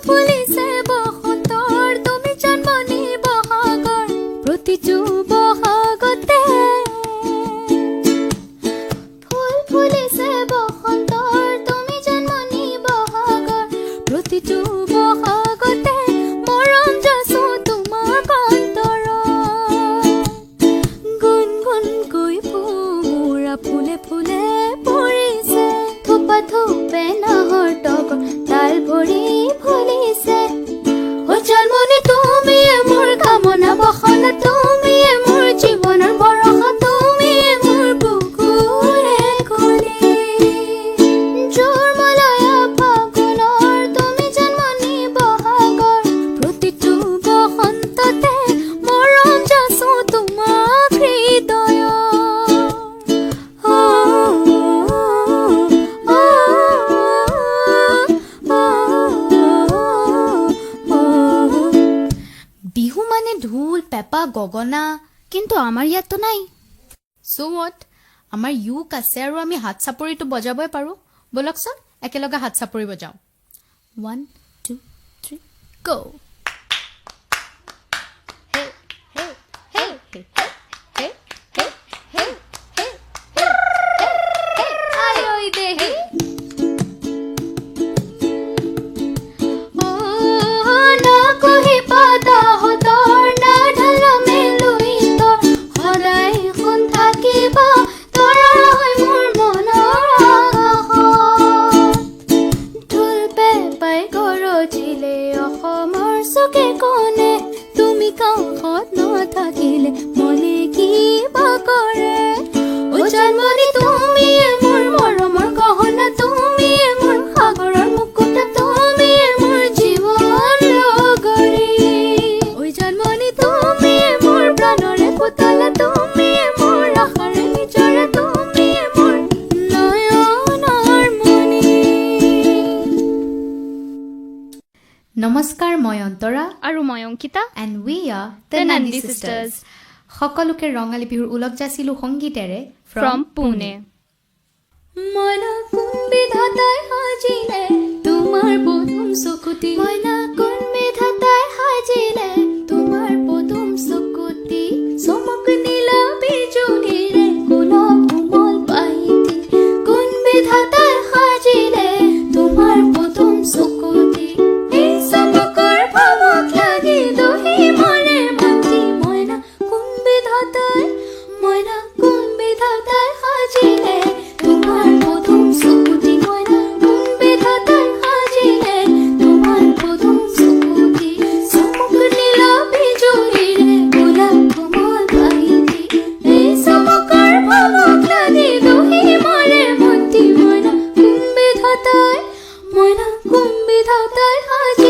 ফুলিছে বসন্তৰ তুমি জন্মনি বহাগৰ প্ৰতিটো বহাগতে ফুল ফুলিছে বসন্তৰ তুমি জন্মনি বহাগৰ প্ৰতিটো বহাগতে মৰম যাচো তোমাৰ অন্তৰত গুণগুণকৈ ভোমোৰা ফুলে ফুলে পৰিছে থোপা থোপে নাহৰ তগৰ তাল ভৰি ফুলিছে ও জন্মনি তুমিয়ে মোৰ কামনা বসনা তুমিয়ে মোৰ জীৱনৰ বৰষা তুমিয়ে মোৰ বুকুৰে কলি জোৰ মলয়া ফাগুনৰ তুমি জন্মনি বহাগৰ প্ৰতিটো বসন্ততে মৰম যাচো তোমাক হৃদয়ৰ বিহু মানে ঢোল পেপা গগনা কিন্তু আমাৰ ইয়াততো নাই সো হোৱাট আমাৰ ইউক আছে আৰু আমি হাত চাপৰিটো বজাবই পাৰো বলকচোন একেলগে হাত চাপৰি বজাও 1 2 3 গো হে হে হে হে হে হে হে হে আয়ৈ দেহি না কহি পাতা হতৰ না ঢল মেলুই তৰ সদায় শুন থাকিবা তৰাৰ হৈ মোৰ মনৰ আকাশত ঢোল পেপাই গৰজিলে অসমৰ চুকে কোণে তুমি কাষত নাথাকিলে মনে কিবা কৰে ও জন্মনি তুমিয়ে মোৰ মৰমৰ গহনা তুমিয়ে মোৰ সাগৰৰ মুকুতা তুমিয়ে মোৰ জীৱন লগৰী ঐ জন্মনি তুমিয়ে মোৰ প্ৰাণৰে পুতলা তুমিয়ে মোৰ আশাৰে নিজৰে তুমিয়ে মোৰ নয়নৰ মণি নমস্কাৰ মই অন্তৰা আৰু মই Ankita and we are The Nandi Sisters. সকলোকে ৰঙালী বিহুৰ ওলগ যাচিলো সংগীতেৰে from Pune. মইনা কোন বিধাতাই সাজিলে তোমাৰ পদুম চকুতি মইনা কোন বিধাতাই সাজিলে তোমাৰ পদুম চকুতি চমক নীলা বিজুলীৰে কোলক কোমল পাইতি কোন বিধাতাই সাজিলে তোমাৰ পদুম চকুতি এই চমকৰ ভাৱত লাগি দহি মনে মাতি মইনা কোন বিধাতাই সাজিলে তোমাৰ পদুম চকুতি মইনা কোন বিধাতাই সাজিলে তোমাৰ পদুম চকুতি চমক নীলা বিজুলীৰে গোলাপ কোমল পাইতি এই চমকৰ ভাৱত লাগি দহি মনে মাতি মইনা কোন বিধাতাই সাজিলে